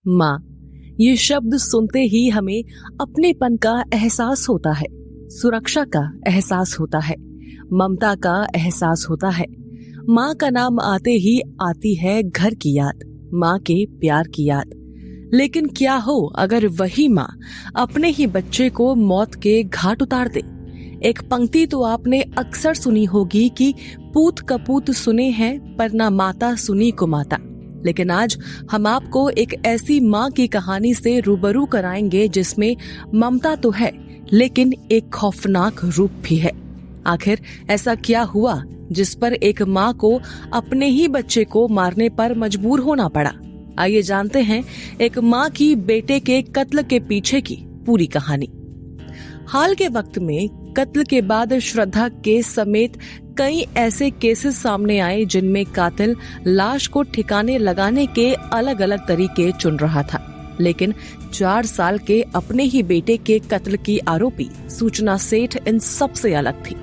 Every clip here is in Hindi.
माँ, ये शब्द सुनते ही हमें अपनेपन का एहसास होता है, सुरक्षा का एहसास होता है, ममता का एहसास होता है। माँ का नाम आते ही आती है घर की याद, माँ के प्यार की याद। लेकिन क्या हो अगर वही माँ अपने ही बच्चे को मौत के घाट उतार दे। एक पंक्ति तो आपने अक्सर सुनी होगी कि पूत कपूत सुने हैं पर ना माता सुनी को माता। लेकिन आज हम आपको एक ऐसी माँ की कहानी से रूबरू कराएंगे जिसमें ममता तो है लेकिन एक खौफनाक रूप भी है। आखिर ऐसा क्या हुआ जिस पर एक माँ को अपने ही बच्चे को मारने पर मजबूर होना पड़ा। आइए जानते हैं एक माँ की बेटे के कत्ल के पीछे की पूरी कहानी। हाल के वक्त में कत्ल के बाद श्रद्धा केस समेत कई ऐसे केसेस सामने आए जिनमें कातिल लाश को ठिकाने लगाने के अलग अलग तरीके चुन रहा था। लेकिन 4 साल के अपने ही बेटे के कत्ल की आरोपी सूचना सेठ इन सबसे अलग थी।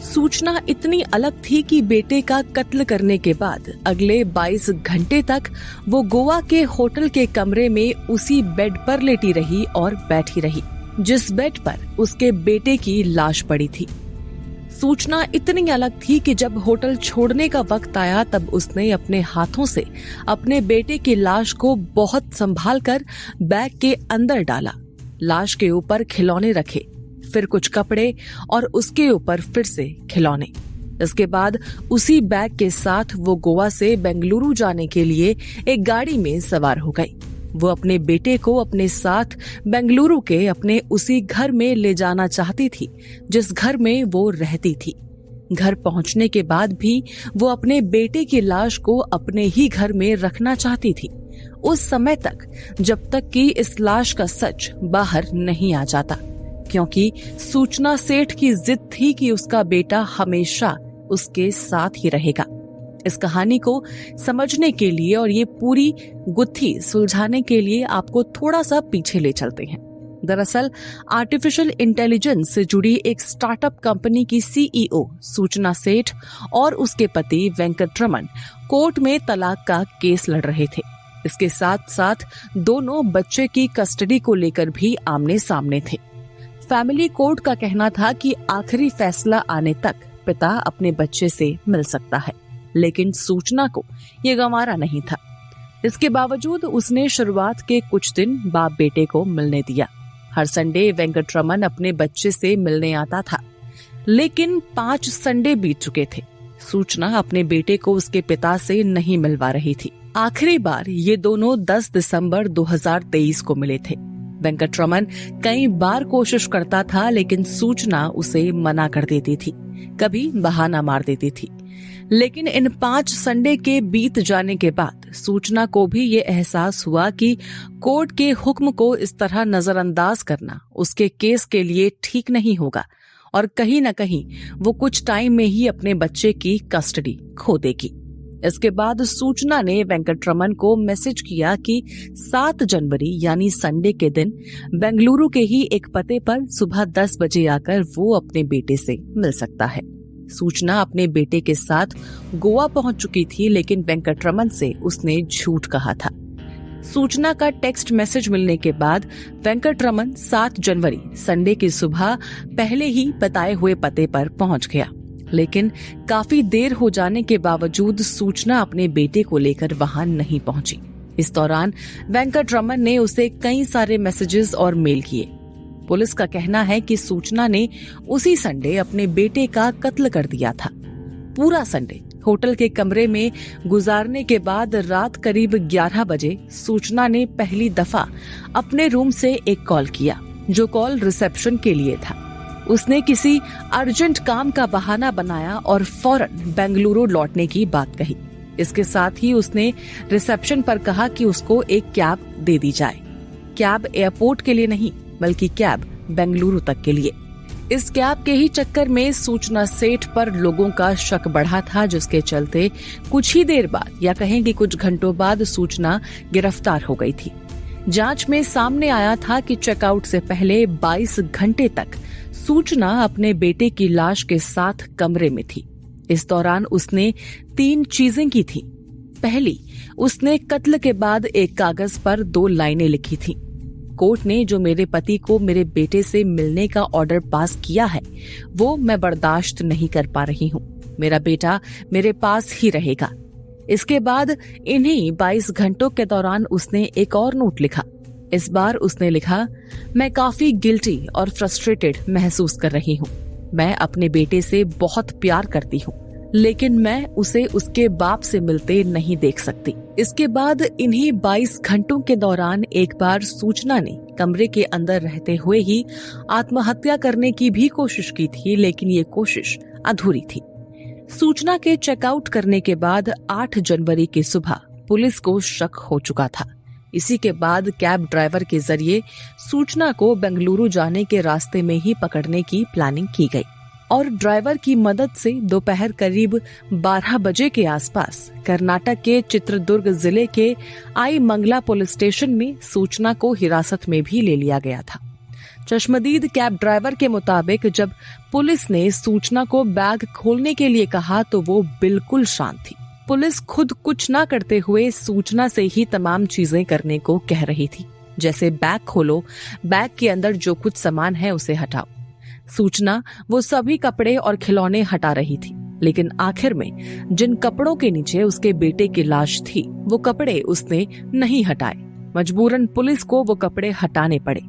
सूचना इतनी अलग थी कि बेटे का कत्ल करने के बाद अगले 22 घंटे तक वो गोवा के होटल के कमरे में उसी बेड पर लेटी रही और बैठी रही जिस बेड पर उसके बेटे की लाश पड़ी थी। सूचना इतनी अलग थी कि जब होटल छोड़ने का वक्त आया तब उसने अपने हाथों से अपने बेटे की लाश को बहुत संभाल कर बैग के अंदर डाला। लाश के ऊपर खिलौने रखे, फिर कुछ कपड़े और उसके ऊपर फिर से खिलौने। इसके बाद उसी बैग के साथ वो गोवा से बेंगलुरु जाने के लिए एक गाड़ी में सवार हो गई। वो अपने बेटे को अपने साथ बेंगलुरु के अपने उसी घर में ले जाना चाहती थी जिस घर में वो रहती थी। घर पहुंचने के बाद भी वो अपने बेटे की लाश को अपने ही घर में रखना चाहती थी, उस समय तक जब तक कि इस लाश का सच बाहर नहीं आ जाता, क्योंकि सूचना सेठ की जिद थी कि उसका बेटा हमेशा उसके साथ ही रहेगा। इस कहानी को समझने के लिए और ये पूरी गुत्थी सुलझाने के लिए आपको थोड़ा सा पीछे ले चलते हैं। दरअसल आर्टिफिशियल इंटेलिजेंस से जुड़ी एक स्टार्टअप कंपनी की सीईओ सूचना सेठ और उसके पति वेंकटरमन कोर्ट में तलाक का केस लड़ रहे थे। इसके साथ साथ दोनों बच्चे की कस्टडी को लेकर भी आमने सामने थे। फैमिली कोर्ट का कहना था कि आखिरी फैसला आने तक पिता अपने बच्चे से मिल सकता है, लेकिन सूचना को ये गंवारा नहीं था। इसके बावजूद उसने शुरुआत के कुछ दिन बाप बेटे को मिलने दिया। हर संडे वेंकटरमन अपने बच्चे से मिलने आता था, लेकिन 5 संडे बीत चुके थे। सूचना अपने बेटे को उसके पिता से नहीं मिलवा रही थी। आखिरी बार ये दोनों 10 दिसंबर 2023 को मिले थे। वेंकटरमन कई बार कोशिश करता था, लेकिन सूचना उसे मना कर देती थी, कभी बहाना मार देती थी। लेकिन इन 5 संडे के बीत जाने के बाद सूचना को भी ये एहसास हुआ कि कोर्ट के हुक्म को इस तरह नजरअंदाज करना उसके केस के लिए ठीक नहीं होगा और कहीं न कहीं वो कुछ टाइम में ही अपने बच्चे की कस्टडी खो देगी। इसके बाद सूचना ने वेंकटरमन को मैसेज किया कि 7 जनवरी यानी संडे के दिन बेंगलुरु के ही एक पते पर सुबह 10 बजे आकर वो अपने बेटे से मिल सकता है। सूचना अपने बेटे के साथ गोवा पहुंच चुकी थी, लेकिन वेंकटरमन से उसने झूठ कहा था। सूचना का टेक्स्ट मैसेज मिलने के बाद वेंकटरमन 7 जनवरी संडे की सुबह पहले ही बताए हुए पते पर पहुंच गया, लेकिन काफी देर हो जाने के बावजूद सूचना अपने बेटे को लेकर वहां नहीं पहुंची। इस दौरान वेंकटरमन ने उसे कई सारे मैसेजेस और मेल किए। पुलिस का कहना है कि सूचना ने उसी संडे अपने बेटे का कत्ल कर दिया था। पूरा संडे होटल के कमरे में गुजारने के बाद रात करीब 11 बजे सूचना ने पहली दफा अपने रूम से एक कॉल किया, जो कॉल रिसेप्शन के लिए था। उसने किसी अर्जेंट काम का बहाना बनाया और फौरन बेंगलुरु लौटने की बात कही। इसके साथ ही उसने रिसेप्शन पर कहा कि उसको एक कैब दे दी जाए। कैब एयरपोर्ट के लिए नहीं, बल्कि कैब बेंगलुरु तक के लिए। इस कैब के ही चक्कर में सूचना सेठ पर लोगों का शक बढ़ा था, जिसके चलते कुछ ही देर बाद या कहें कि कुछ घंटों बाद सूचना गिरफ्तार हो गई थी। जांच में सामने आया था कि चेकआउट से पहले 22 घंटे तक सूचना अपने बेटे की लाश के साथ कमरे में थी। इस दौरान उसने 3 चीजें की थी। पहली, उसने कत्ल के बाद एक कागज पर 2 लाइनें लिखी थी। कोर्ट ने जो मेरे पति को मेरे बेटे से मिलने का ऑर्डर पास किया है वो मैं बर्दाश्त नहीं कर पा रही हूँ। मेरा बेटा मेरे पास ही रहेगा। इसके बाद इन्हीं 22 घंटों के दौरान उसने एक और नोट लिखा। इस बार उसने लिखा, मैं काफी गिल्टी और फ्रस्ट्रेटेड महसूस कर रही हूँ। मैं अपने बेटे से बहुत प्यार करती हूँ, लेकिन मैं उसे उसके बाप से मिलते नहीं देख सकती। इसके बाद इन्हीं 22 घंटों के दौरान एक बार सूचना ने कमरे के अंदर रहते हुए ही आत्महत्या करने की भी कोशिश की थी, लेकिन ये कोशिश अधूरी थी। सूचना के चेकआउट करने के बाद 8 जनवरी की सुबह पुलिस को शक हो चुका था। इसी के बाद कैब ड्राइवर के जरिए सूचना को बेंगलुरु जाने के रास्ते में ही पकड़ने की प्लानिंग की गई और ड्राइवर की मदद से दोपहर करीब 12 बजे के आसपास कर्नाटक के चित्रदुर्ग जिले के आई मंगला पुलिस स्टेशन में सूचना को हिरासत में भी ले लिया गया था। चश्मदीद कैब ड्राइवर के मुताबिक जब पुलिस ने सूचना को बैग खोलने के लिए कहा तो वो बिल्कुल शांत थी। पुलिस खुद कुछ ना करते हुए सूचना से ही तमाम चीजें करने को कह रही थी, जैसे बैग खोलो, बैग के अंदर जो कुछ सामान है उसे हटाओ। सूचना वो सभी कपड़े और खिलौने हटा रही थी, लेकिन आखिर में जिन कपड़ों के नीचे उसके बेटे की लाश थी वो कपड़े उसने नहीं हटाए। मजबूरन पुलिस को वो कपड़े हटाने पड़े।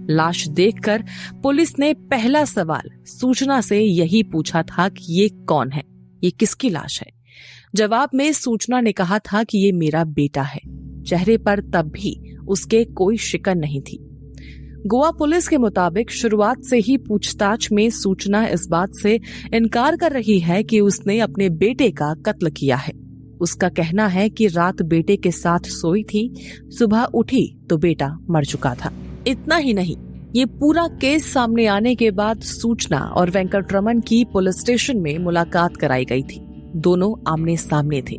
लाश देखकर पुलिस ने पहला सवाल सूचना से यही पूछा था कि ये कौन है, ये किसकी लाश है। जवाब में सूचना ने कहा था कि ये मेरा बेटा है। चेहरे पर तब भी उसके कोई शिकन नहीं थी। गोवा पुलिस के मुताबिक शुरुआत से ही पूछताछ में सूचना इस बात से इनकार कर रही है कि उसने अपने बेटे का कत्ल किया है। उसका कहना है कि रात बेटे के साथ सोई थी, सुबह उठी तो बेटा मर चुका था। इतना ही नहीं, ये पूरा केस सामने आने के बाद सूचना और वेंकटरमन की पुलिस स्टेशन में मुलाकात कराई गई थी। दोनों आमने सामने थे।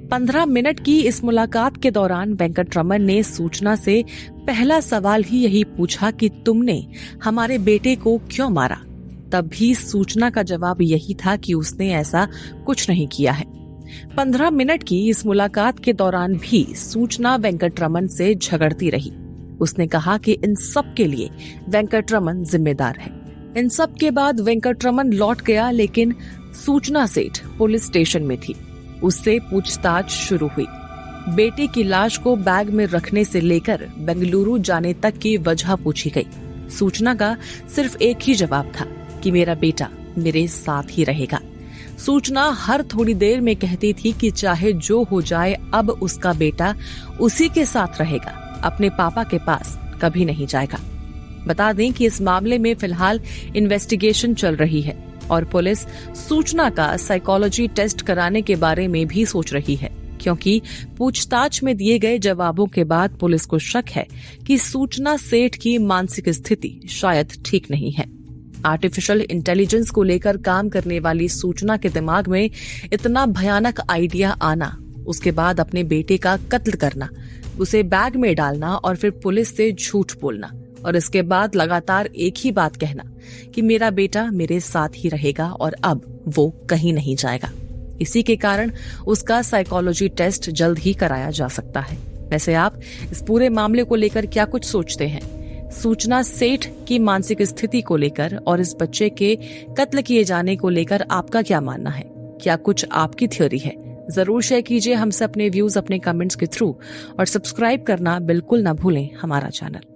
15 मिनट की इस मुलाकात के दौरान वेंकटरमन ने सूचना से पहला सवाल ही यही पूछा कि तुमने हमारे बेटे को क्यों मारा। तब भी सूचना का जवाब यही था कि उसने ऐसा कुछ नहीं किया है। 15 मिनट की इस मुलाकात के दौरान भी सूचना वेंकटरमन से झगड़ती रही। उसने कहा कि इन सब के लिए वेंकटरमन जिम्मेदार है। इन सब के बाद वेंकटरमन लौट गया, लेकिन सूचना सेठ पुलिस स्टेशन में थी। उससे पूछताछ शुरू हुई। बेटे की लाश को बैग में रखने से लेकर बेंगलुरु जाने तक की वजह पूछी गई। सूचना का सिर्फ एक ही जवाब था कि मेरा बेटा मेरे साथ ही रहेगा। सूचना हर थोड़ी देर में कहती थी कि चाहे जो हो जाए अब उसका बेटा उसी के साथ रहेगा, अपने पापा के पास कभी नहीं जाएगा। बता दें कि इस मामले में फिलहाल इन्वेस्टिगेशन चल रही है और पुलिस सूचना का साइकोलॉजी टेस्ट कराने के बारे में भी सोच रही है, क्योंकि पूछताछ में दिए गए जवाबों के बाद पुलिस को शक है कि सूचना सेठ की मानसिक स्थिति शायद ठीक नहीं है। आर्टिफिशियल इंटेलिजेंस को लेकर काम करने वाली सूचना के दिमाग में इतना भयानक आइडिया आना, उसके बाद अपने बेटे का कत्ल करना, उसे बैग में डालना और फिर पुलिस से झूठ बोलना और इसके बाद लगातार एक ही बात कहना कि मेरा बेटा मेरे साथ ही रहेगा और अब वो कहीं नहीं जाएगा। इसी के कारण उसका साइकोलॉजी टेस्ट जल्द ही कराया जा सकता है। वैसे आप इस पूरे मामले को लेकर क्या कुछ सोचते हैं? सूचना सेठ की मानसिक स्थिति को लेकर और इस बच्चे के कत्ल किए जाने को लेकर आपका क्या मानना है? क्या कुछ आपकी थ्योरी है? जरूर शेयर कीजिए हमसे अपने व्यूज अपने कमेंट्स के थ्रू और सब्सक्राइब करना बिल्कुल ना भूलें हमारा चैनल।